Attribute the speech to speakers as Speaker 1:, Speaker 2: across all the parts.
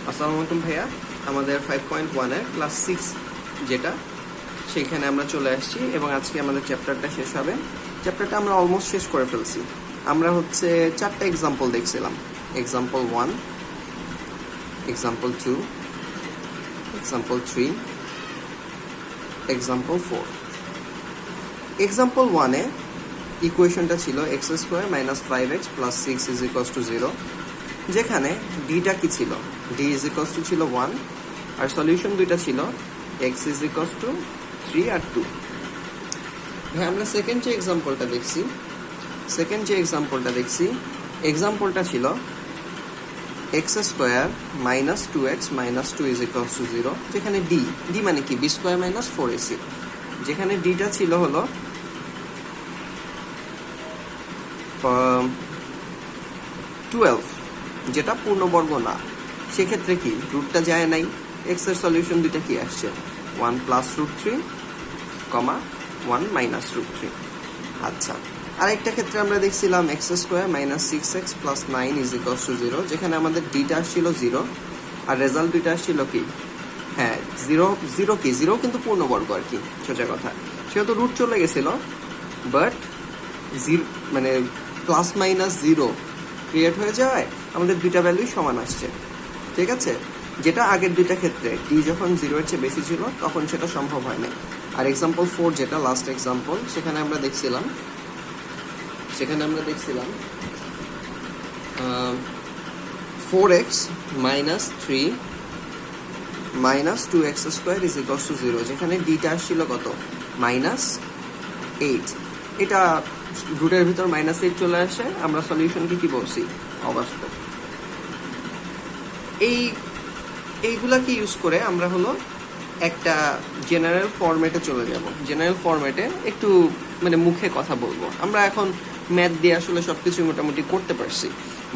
Speaker 1: আসসালামু আলাইকুম ভাইয়া, আমাদের 5.1 এর ক্লাস 6 যেটা সেখানে আমরা চলে আসছি এবং আজকে আমাদের চ্যাপ্টারটা শেষ হবে। চ্যাপ্টারটা আমরা অলমোস্ট শেষ করে ফেলছি। আমরা হচ্ছে 4টা এক্সাম্পল দেখছিলাম। Example 1, example 2, example 3, example 4। Example 1 এ ইকুয়েশনটা ছিল x² - 5x + 6 = 0, যেখানে ডিটা কি ছিল, d ছিল 1 আর সলিউশন দুইটা ছিল x 3 আর 2। হ্যাঁ, আমরা সেকেন্ড যে এক্সাম্পলটা দেখছি এক্সাম্পলটা ছিল x² - 2x - 2 = 0, যেখানে d মানে কি b² - 4ac, যেখানে ডিটা ছিল হলো 12, যেটা পূর্ণবর্গ না। সেক্ষেত্রে কি রুটটা যায় নাই, x এর সলিউশন দুইটা কি আসছে 1 + √3, 1 - √3। আচ্ছা, আরেকটা ক্ষেত্রে আমরা দেখছিলাম x² - 6x + 9 = 0, যেখানে আমাদের ডিটা আসছিল 0 আর রেজাল্ট দুইটা আসছিল কি, হ্যাঁ 0 কি 0 কিন্তু পূর্ণবর্গ আর কি, সোজা কথা। সেহেতু রুট চলে গেছিল, বাট মানে ±0 ক্রিয়েট হয়ে যাওয়ায় আমাদের দুইটা ভ্যালুই সমান আসছে। ঠিক আছে, যেটা আগের দুইটা ক্ষেত্রে ডি যখন 0 এর চেয়ে বেশি ছিল তখন সেটা সম্ভব হয় না। আর এক্সাম্পল 4 যেটা লাস্ট এক্সাম্পল, সেখানে আমরা দেখছিলাম 4x - 3 - 2x² = 0, যেখানে ডিটা আসছিল কত -8। এটা রুটের ভিতর -8 চলে আসে, আমরা সলিউশনকে কি বলছি, অবাস্তব। এইগুলাকে ইউজ করে আমরা হলো একটা জেনারেল ফরম্যাটে চলে যাব। জেনারেল ফরম্যাটে একটু মানে মুখে কথা বলবো। আমরা এখন ম্যাথ দিয়ে আসলে সবকিছু মোটামুটি করতে পারছি,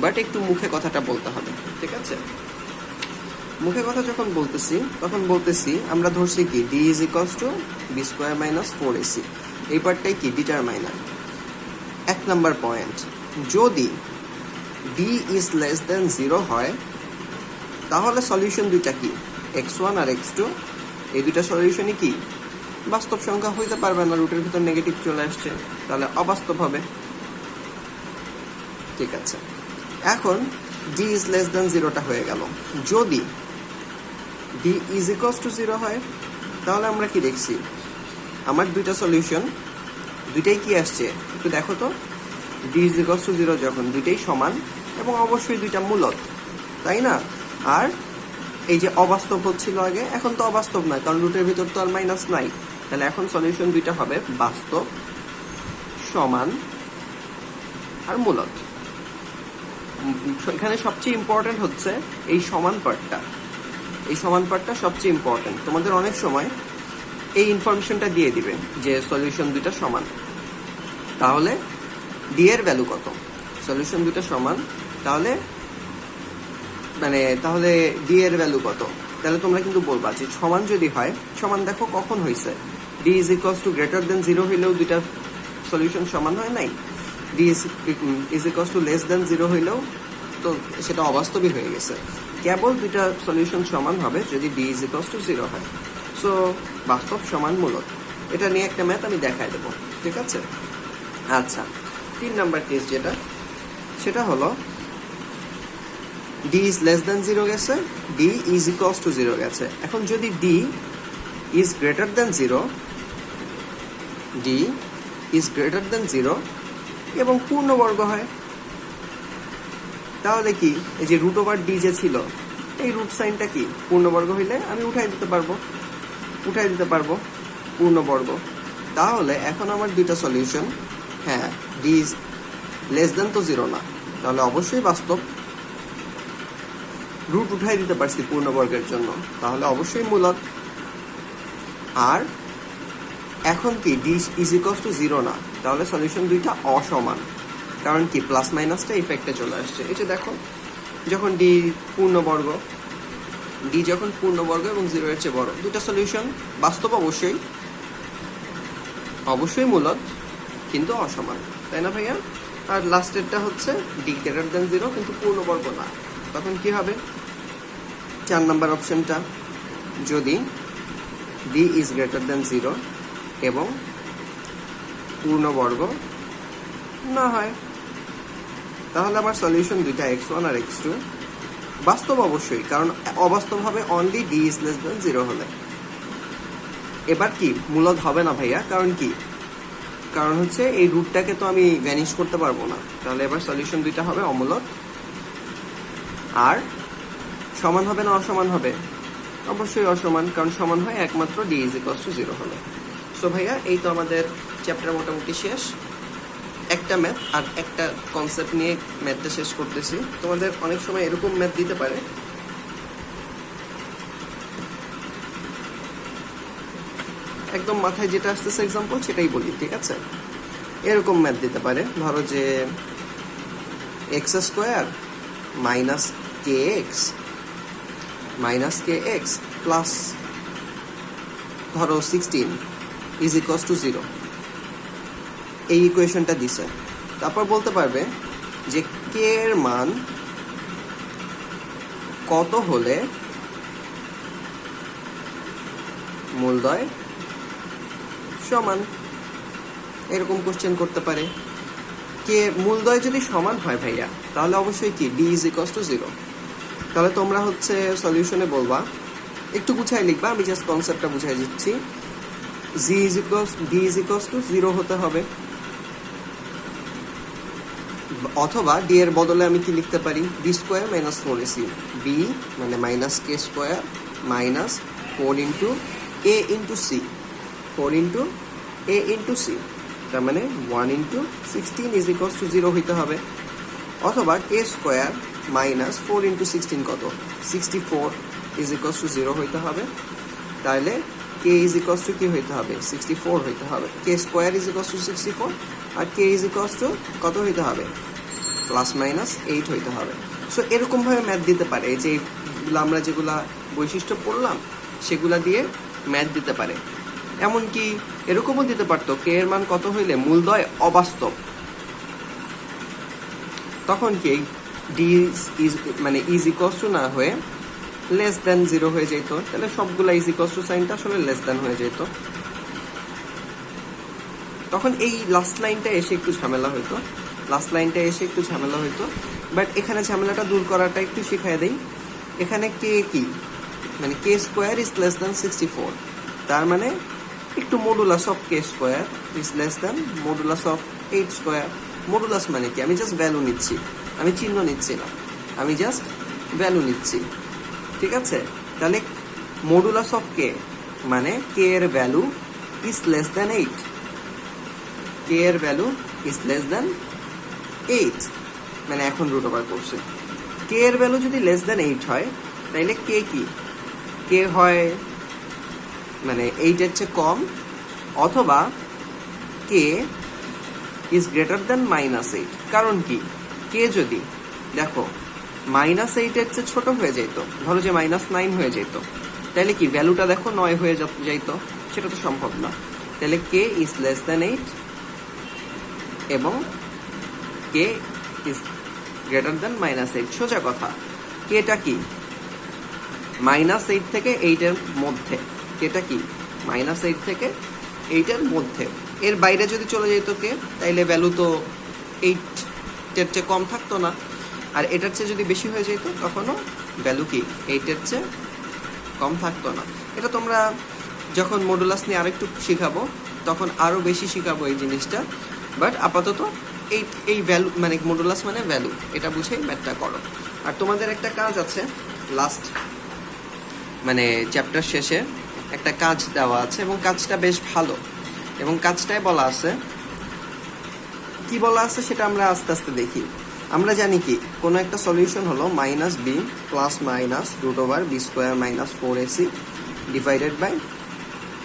Speaker 1: বাট একটু মুখে কথাটা বলতে হবে। ঠিক আছে, মুখে কথা যখন বলতেছি তখন বলতেছি আমরা ধরছি কি d b² - 4ac, এই পার্টটাই কি ডিটারমাইনার। 1 নাম্বার পয়েন্ট, যদি d < 0 হয় তাহলে সলিউশন দুইটা কি x1 আর x2, এই দুইটা সলিউশনই কি বাস্তব সংখ্যা হইতে পারবে না, রুটের ভিতর নেগেটিভ চলে আসছে, তাহলে অবাস্তব হবে। ঠিক আছে, এখন d < 0টা হয়ে গেল। যদি d = 0 হয় তাহলে আমরা কি দেখছি, আমার দুইটা সলিউশন দুইটাই কি আসছে একটু দেখো তো। d = 0 যখন দুইটাই সমান এবং অবশ্যই দুইটা মূলদ, তাই না? আর এই যে অবাস্তব হচ্ছিল আগে, এখন তো অবাস্তব নয়, কারণ রুটের ভিতর তো আর মাইনাস নাই। তাহলে এখন সলিউশন দুইটা হবে বাস্তব, সমান আর মূলদ। এখানে সবচেয়ে ইম্পর্টেন্ট হচ্ছে এই সমান পার্টটা। এই সমান পার্টটা সবচেয়ে ইম্পর্টেন্ট। তোমাদের অনেক সময় এই ইনফরমেশনটা দিয়ে দিবে যে সলিউশন দুইটা সমান, তাহলে ডি এর ভ্যালু কত, সলিউশন দুইটা সমান, তাহলে ডি এর ভ্যালু কত, তাহলে তোমরা কিন্তু বলবা যে সমান যদি হয়, সমান দেখো কখন হয়েছে, d > 0 হইলেও দুইটা সলিউশন সমান হয় নাই, d < 0 হইলেও তো সেটা অবাস্তবই হয়ে গেছে। কেবল দুইটা সলিউশন সমান হবে যদি d = 0 হয়। সো বাস্তব সমান মূলদ, এটা নিয়ে একটা ম্যাথ আমি দেখাই দেবো। ঠিক আছে, আচ্ছা 3 নাম্বার কেস যেটা, সেটা হলো d < 0 গেছে, d = 0 গেছে। এখন যদি d < 0 এবং পূর্ণবর্গ হয়, তাহলে কি এই যে √d যে ছিল, এই রুট সাইনটা কি পূর্ণবর্গ হইলে আমি উঠাই দিতে পারবো পূর্ণবর্গ। তাহলে এখন আমার দুইটা সলিউশন, হ্যাঁ d < তো 0 না, তাহলে অবশ্যই বাস্তব। রুট উঠাই দিতে পারছি পূর্ণবর্গের জন্য, তাহলে অবশ্যই মূলদ। আর এখন কি d = 0 না, তাহলে সলিউশন দুইটা অসমান, কারণ কি প্লাস মাইনাসটা ইফেক্টে চলে আসছে। এই যে দেখো, যখন d পূর্ণবর্গ এবং 0 এর চেয়ে বড়, দুটা সলিউশন বাস্তব, অবশ্যই মূলদ, কিন্তু অসমান, তাই না ভাইয়া? আর লাস্টেরটা হচ্ছে d < 0 কিন্তু পূর্ণবর্গ না, তখন কি হবে, 4 নম্বর অপশনটা, যদি বি ইজ গ্রেটার দেন 0 এবং পূর্ণবর্গ না হয়, তাহলে আমার সলিউশন দুইটা x1 আর x2। বাস্তব অবশ্যই, কারণ অবাস্তব হবে only D is less than 0 হলে। এবার কি মূলদ হবে না ভাইয়া, কারণ কি, কারণ হচ্ছে এই রুটটাকে তো আমি ভ্যানিশ করতে পারবো না, তাহলে এবার সলিউশন দুইটা হবে অমূলদ। আর সমান হবে না অসমান হবে, অবশ্যই অসমান, কারণ সমান হয় একমাত্র ডি ইজ ইকুয়ালস টু 0 হলে। সো ভাইয়া এই তো আমাদের চ্যাপ্টার মোটামুটি শেষ। একটা ম্যাথ আর একটা কনসেপ্ট নিয়ে ম্যাথটা শেষ করতেছি। তোমাদের অনেক সময় এরকম ম্যাথ দিতে পারে, একদম মাথায় যেটা আসতেছে এক্সাম্পল সেটাই বলি, ঠিক আছে? এরকম ম্যাথ দিতে পারে, ধরো যে এক্স স্কোয়ার মাইনাস কে এক্স প্লাস ধরো 16 ইজ ইকুয়ালস টু 0, এই ইকুয়েশনটা দিছে। তারপর বলতে পারবে যে কে এর মান কত হলে মূলদ্বয় সমান, এরকম কোশ্চেন করতে পারে। কে মূলদ্বয় যদি সমান হয় ভাইয়া, তাহলে অবশ্যই কি ডি ইজ ইকুয়ালস টু 0। তাহলে তোমরা হচ্ছে সলিউশনে বলবা, একটু গুছাই লিখবা, আমি জাস্ট কনসেপ্টটা বুঝাই দিচ্ছি। ডি ইজ ইকুয়ালস টু 0 হতে হবে, অথবা ডি এর বদলে আমি কি লিখতে পারি, b square minus 4ac, b মানে মাইনাস কে square minus 4 into a into c, 4 into a into c, তার মানে 1 ইন্টু 16 ইজ ইকুয়ালস টু 0 হইতে হবে। অথবা কে স্কোয়ার মাইনাস 4 ইন্টু 16 কত, 64 ইজ ইকুয়ালস টু 0 হইতে হবে। তাহলে কে ইজ ইকুয়ালস টু কি হইতে হবে, 64 হইতে হবে। K square is equals to 64 আর কে ইজ ইকুয়ালস টু কত হইতে হবে, প্লাস মাইনাস 8 হইতে হবে। সো এরকমভাবে ম্যাথ দিতে পারে, এই যে আমরা যেগুলা বৈশিষ্ট্য পড়লাম সেগুলা দিয়ে ম্যাথ দিতে পারে। এমনকি এরকমও দিতে পারতো কে এর মান কত হইলে মূলদ্বয় অবাস্তব, তখন কি ডি ইজ মানে ইজ ইকুয়ালস টু না হয়ে লেস দেন 0 হয়ে যেত, তাহলে সবগুলা ইজ ইকুয়ালস টু সাইনটা আসলে লেস দেন হয়ে যেত। তখন এই লাস্ট লাইনটা এসে একটু ঝামেলা হইতো, বাট এখানে ঝামেলাটা দূর করাটা একটু শিখাই দেই। এখানে কে কি, মানে কে স্কোয়ার ইজ লেস দেন 64, তার মানে একটু modulus of K square is less than modulus of 8 square. Modulus মানে কি, আমি জাস্ট ভ্যালু নিচ্ছি, আমি চিহ্ন নিচ্ছি না, আমি জাস্ট ভ্যালু নিচ্ছি, ঠিক আছে? তাহলে মডুলাস অফ কে মানে কে এর ভ্যালু ইজ লেস দেন 8, কে এর ভ্যালু ইজ লেস দেন 8, মানে এখন রুট ওভার করছে। কে এর ভ্যালু যদি লেস দেন 8 হয়, তাইলে কে কি, কে হয় মানে 8 এর চেয়ে কম, অথবা কে ইজ গ্রেটার দেন -8। কারণ কি, কে যদি দেখো -8 এর চেয়ে ছোট হয়ে যেত, ধরো যে -9 হয়ে যেত, তাহলে কি ভ্যালুটা দেখো 9 হয়ে যেত, সেটা তো সম্ভব না। তাহলে কে ইজ লেস দেন 8 এবং কে ইজ গ্রেটার দেন -8। সোজা কথা, কেটা কি -8 থেকে 8 এর মধ্যে, কেটা কি -8 থেকে 8 এর মধ্যে, এর বাইরে যদি চলে যেত কে, তাইলে ভ্যালু তো 8 এর চেয়ে কম থাকতো না, আর এটার চেয়ে যদি বেশি হয়ে যেত তখনও ভ্যালু কি 8 এর চেয়ে কম থাকতো না। এটা তোমরা যখন মডুলাস নিয়ে আরেকটু শিখাবো তখন আরো বেশি শিখাবো এই জিনিসটা, বাট আপাতত এই ভ্যালু মানে মডুলাস মানে ভ্যালু, এটা বুঝেই ম্যাথটা করো। আর তোমাদের একটা কাজ আছে লাস্ট মানে চ্যাপ্টার শেষে একটা কাজ দেওয়া আছে, এবং কাজটা বেশ ভালো, এবং কাজটাই বলা আছে, কি বলা আছে সেটা আমরা আস্তে আস্তে দেখি। আমরা জানি কি কোনো একটা সলিউশন হলো -b plus minus √b square minus 4ac divided by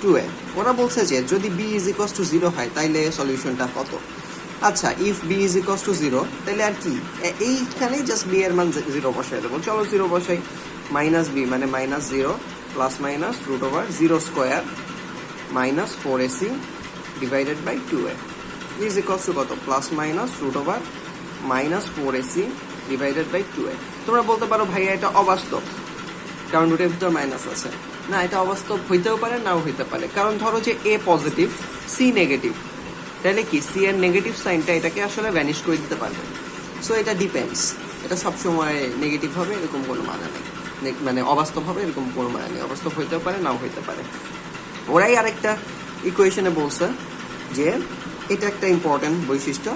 Speaker 1: 2a। ওরা বলছে যে যদি b ইজ ইকুয়ালস টু 0 হয় তাইলে সলিউশনটা কত। আচ্ছা, if b is equals two 0 তাইলে আর কি, এইখানেই জাস্ট b এর মান 0 বসাই দেবো। চলো 0 বসাই, -b মানে -0 plus minus √0 square minus 4ac divided by 2a is equals to কত, plus minus -4ac divided by 2a। তোমরা বলতে পারো ভাইয়া এটা অবাস্তব, কারণ রুটের ভিতর মাইনাস আছে। না, এটা অবাস্তব হইতেও পারে, নাও হইতে পারে। কারণ ধরো যে এ পজিটিভ, সি নেগেটিভ, তাহলে কি সি এর নেগেটিভ সাইনটা এটাকে আসলে ভ্যানিশ করে দিতে পারবে। সো এটা ডিপেন্ডস, এটা সবসময় নেগেটিভ হবে এরকম কোনো মানে নেই, মানে অবাস্তব হবে এরকম কোনো মানে নেই। অবাস্তব হইতেও পারে, নাও হইতে পারে। ওরাই আরেকটা ইকুয়েশনে বলছে যে এটা একটা ইম্পর্টেন্ট বৈশিষ্ট্য,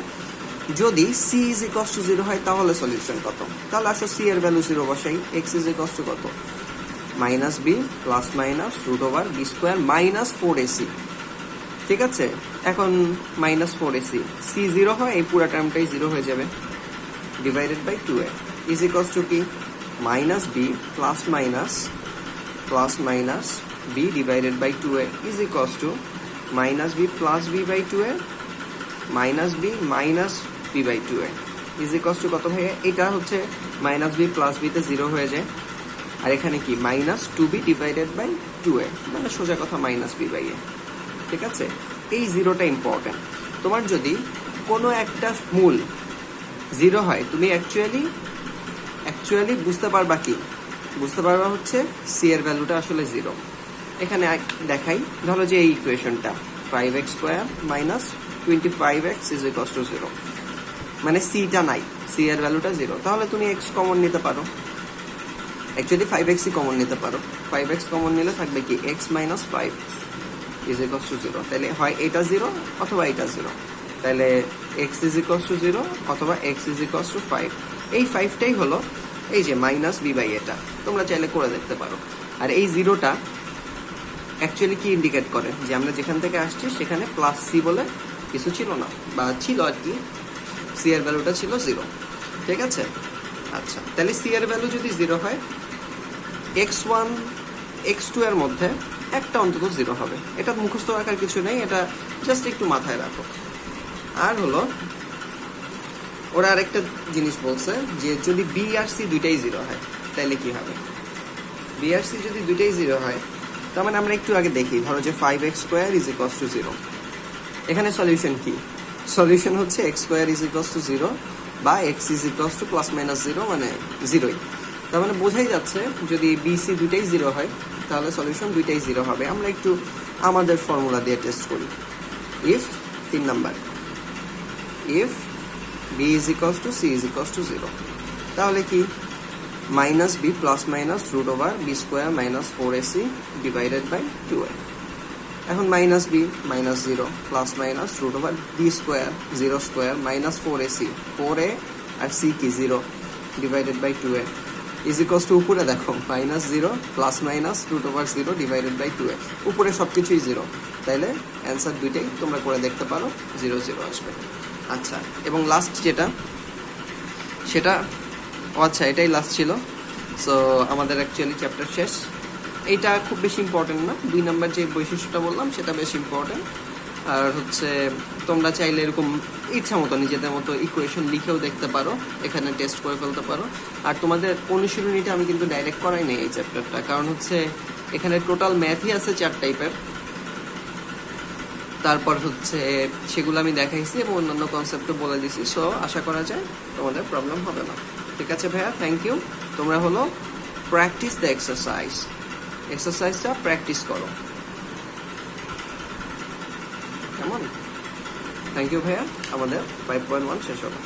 Speaker 1: যদি সি ইজ ইকস টু 0 হয় তাহলে সলিউশন কত। তাহলে আসো সি এর ভ্যালু 0 বসাই, এক্স ইজ ইকস টু কত, minus B plus minus root over B square minus 4ac। ঠিক আছে, এখন মাইনাস 4ac, সি 0 হয়, এই পুরো টার্মটাই 0 হয়ে যাবে, divided by 2a is equals to কি, minus B plus minus b divided by 2a is equals to minus B plus b by 2a minus b by 2a is equals to কত হয়ে, এটা হচ্ছে মাইনাস বি প্লাস বিতে 0 হয়ে যায়, আর এখানে কি minus 2b divided by 2a, মানে সোজা কথা মাইনাস বি বাই এ। ঠিক আছে, এই 0টা ইম্পর্টেন্ট। তোমার যদি কোনো একটা মূল 0 হয়, তুমি অ্যাকচুয়ালি বুঝতে পারবা কি, বুঝতে পারবা হচ্ছে সি এর ভ্যালুটা আসলে 0। এখানে দেখাই, ধরো যে এই ইকুয়েশনটা 5x square minus 25x is equal to 0, মানে সিটা নাই, সি এর ভ্যালুটা 0। তাহলে তুমি x কমন নিতে পারো, অ্যাকচুয়ালি 5x কমন নিতে পারো। 5x কমন নিলে থাকবে কি x minus 5 is equal to 0। তাহলে হয় এটা 0 অথবা এটা 0, তাহলে x ইজ ইকুয়াল টু 0 অথবা x ইজ ইকুয়াল টু 5। এই 5টাই হলো এই যে মাইনাস বি বাই এটা, তোমরা চাইলে করে দেখতে পারো। আর এই 0টা অ্যাকচুয়ালি কি ইন্ডিকেট করে, যে আমরা যেখান থেকে আসছি সেখানে প্লাস সি বলে কিছু ছিল না, বা ছিল আর কি, সি এর ভ্যালুটা ছিল 0। ঠিক আছে, আচ্ছা, তাহলে সি এর ভ্যালু যদি 0 হয়, x1 x2 এর মধ্যে একটা অন্তত 0 হবে। এটা মুখস্থ রাখার কিছু নেই, এটা জাস্ট একটু মাথায় রাখো। আর হলো ওরা আরেকটা জিনিস বলছে যে যদি বি আর সি দুইটাই 0 হয় তাহলে কি হবে। বি আর সি যদি দুইটাই 0 হয়, তার মানে আমরা একটু আগে দেখি, ধরো যে 5x square is equal to 0। এখানে সলিউশন কি, সলিউশন হচ্ছে x square is equal to 0 বা x is equal two plus minus 0, মানে 0ই। তার মানে বোঝাই যাচ্ছে যদি বি সি দুইটাই 0 হয় তাহলে সলিউশন দুইটাই 0 হবে। আমরা একটু আমাদের ফর্মুলা দিয়ে টেস্ট করি। If 3 number, if B is equal to C is equal to 0, তাহলে কি minus B plus minus root over B square minus 4ac divided by 2a। এখন minus B minus 0 plus minus root over B square 0 square minus 4ac, 4a আর C কি 0 divided by 2a is equal to, উপরে দেখো minus 0 plus minus root over 0 divided by 2a, উপরে সব কিছুই 0। তাইলে answer দুইটাই তোমরা করে দেখতে পারো, 0 0 আসবে। আচ্ছা, এবং লাস্ট যেটা সেটা, আচ্ছা এটাই লাস্ট ছিল। সো আমাদের অ্যাকচুয়ালি চ্যাপ্টার শেষ। এইটা খুব বেশি ইম্পর্টেন্ট না, 2 নাম্বার যে বৈশিষ্ট্যটা বললাম সেটা বেশি ইম্পর্টেন্ট। আর হচ্ছে তোমরা চাইলে এরকম ইচ্ছা মতো নিজেদের মতো ইকুয়েশন লিখেও দেখতে পারো, এখানে টেস্ট করে ফেলতে পারো। আর তোমাদের অনুশীলনীটা আমি কিন্তু ডাইরেক্ট করাই নেই এই চ্যাপ্টারটা, কারণ হচ্ছে এখানে টোটাল ম্যাথই আছে 4 টাইপের। তারপর হচ্ছে সেগুলো আমি দেখাইছি এবং অন্যান্য কনসেপ্টও বলে দিছি। সো আশা করা যায় তোমাদের প্রবলেম হবে না। ঠিক আছে ভাইয়া, থ্যাংক ইউ। তোমরা হলো প্র্যাকটিস দ্য এক্সারসাইজটা প্র্যাকটিস করো, কেমন? থ্যাংক ইউ ভাইয়া, আমাদের 5.1 শেষ হলো।